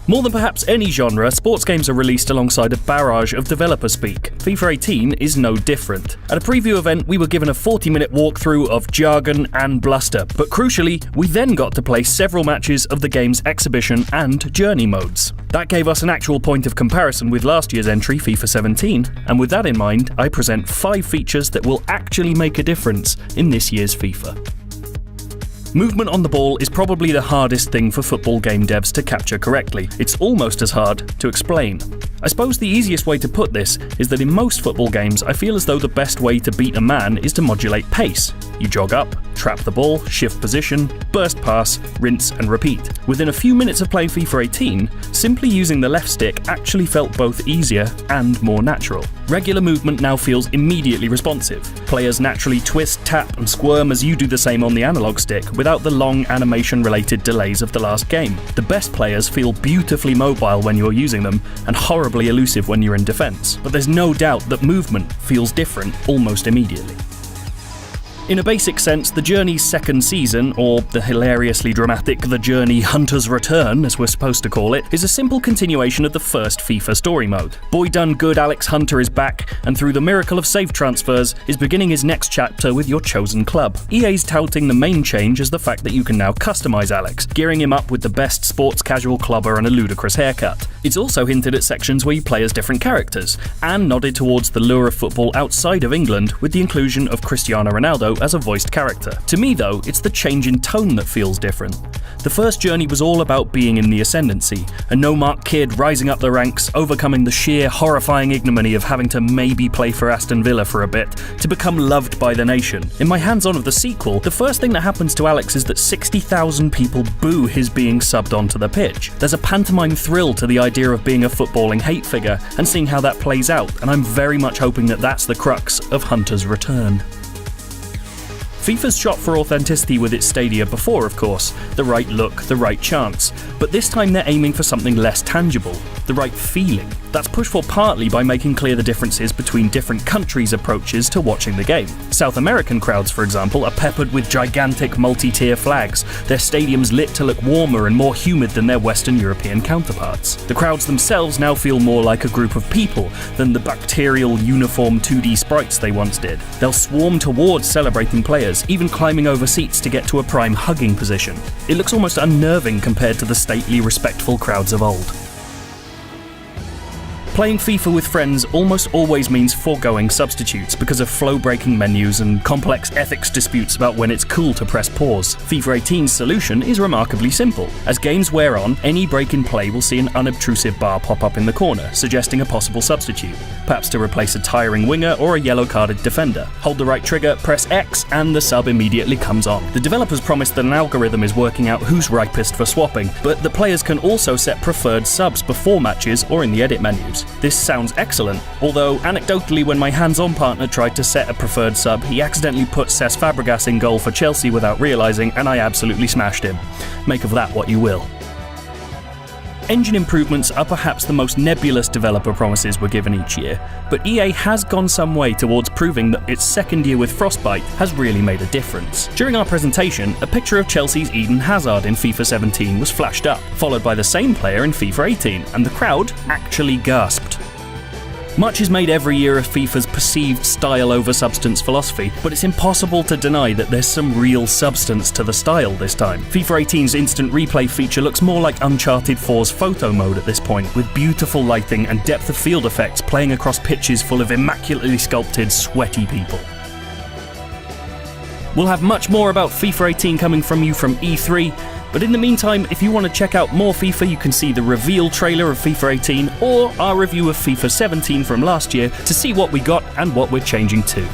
More than perhaps any genre, sports games are released alongside a barrage of developer speak. FIFA 18 is no different. At a preview event, we were given a 40-minute walkthrough of jargon and bluster, but crucially, we then got to play several matches of the game's exhibition and journey modes. That gave us an actual point of comparison with last year's entry, FIFA 17, and with that in mind, I present 5 features that will actually make a difference in this year's FIFA. Movement on the ball is probably the hardest thing for football game devs to capture correctly. It's almost as hard to explain. I suppose the easiest way to put this is that in most football games, I feel as though the best way to beat a man is to modulate pace. You jog up, trap the ball, shift position, burst pass, rinse and repeat. Within a few minutes of playing FIFA 18, simply using the left stick actually felt both easier and more natural. Regular movement now feels immediately responsive. Players naturally twist, tap and squirm as you do the same on the analog stick without the long animation-related delays of the last game. The best players feel beautifully mobile when you're using them and horribly elusive when you're in defense. But there's no doubt that movement feels different almost immediately. In a basic sense, The Journey's second season, or the hilariously dramatic The Journey Hunter's Return, as we're supposed to call it, is a simple continuation of the first FIFA story mode. Boy done good Alex Hunter is back, and through the miracle of safe transfers, is beginning his next chapter with your chosen club. EA's touting the main change as the fact that you can now customize Alex, gearing him up with the best sports casual clubber and a ludicrous haircut. It's also hinted at sections where you play as different characters, and nodded towards the lure of football outside of England with the inclusion of Cristiano Ronaldo as a voiced character. To me though, it's the change in tone that feels different. The first Journey was all about being in the ascendancy, a no-mark kid rising up the ranks, overcoming the sheer horrifying ignominy of having to maybe play for Aston Villa for a bit, to become loved by the nation. In my hands-on of the sequel, the first thing that happens to Alex is that 60,000 people boo his being subbed onto the pitch. There's a pantomime thrill to the idea of being a footballing hate figure and seeing how that plays out, and I'm very much hoping that that's the crux of Hunter's return. FIFA's shot for authenticity with its stadia before, of course, the right look, the right chance, but this time they're aiming for something less tangible, the right feeling. That's pushed for partly by making clear the differences between different countries' approaches to watching the game. South American crowds, for example, are peppered with gigantic multi-tier flags, their stadiums lit to look warmer and more humid than their Western European counterparts. The crowds themselves now feel more like a group of people than the bacterial uniform 2D sprites they once did. They'll swarm towards celebrating players, even climbing over seats to get to a prime hugging position. It looks almost unnerving compared to the stately, respectful crowds of old. Playing FIFA with friends almost always means foregoing substitutes because of flow-breaking menus and complex ethics disputes about when it's cool to press pause. FIFA 18's solution is remarkably simple. As games wear on, any break in play will see an unobtrusive bar pop up in the corner, suggesting a possible substitute, perhaps to replace a tiring winger or a yellow-carded defender. Hold the right trigger, press X, and the sub immediately comes on. The developers promised that an algorithm is working out who's ripest for swapping, but the players can also set preferred subs before matches or in the edit menus. This sounds excellent, although anecdotally when my hands-on partner tried to set a preferred sub, he accidentally put Cesc Fabregas in goal for Chelsea without realising, and I absolutely smashed him. Make of that what you will. Engine improvements are perhaps the most nebulous developer promises we're given each year, but EA has gone some way towards proving that its second year with Frostbite has really made a difference. During our presentation, a picture of Chelsea's Eden Hazard in FIFA 17 was flashed up, followed by the same player in FIFA 18, and the crowd actually gasped. Much is made every year of FIFA's perceived style over substance philosophy, but it's impossible to deny that there's some real substance to the style this time. FIFA 18's instant replay feature looks more like Uncharted 4's photo mode at this point, with beautiful lighting and depth of field effects playing across pitches full of immaculately sculpted, sweaty people. We'll have much more about FIFA 18 coming from you from E3, but in the meantime, if you want to check out more FIFA, you can see the reveal trailer of FIFA 18 or our review of FIFA 17 from last year to see what we got and what we're changing to.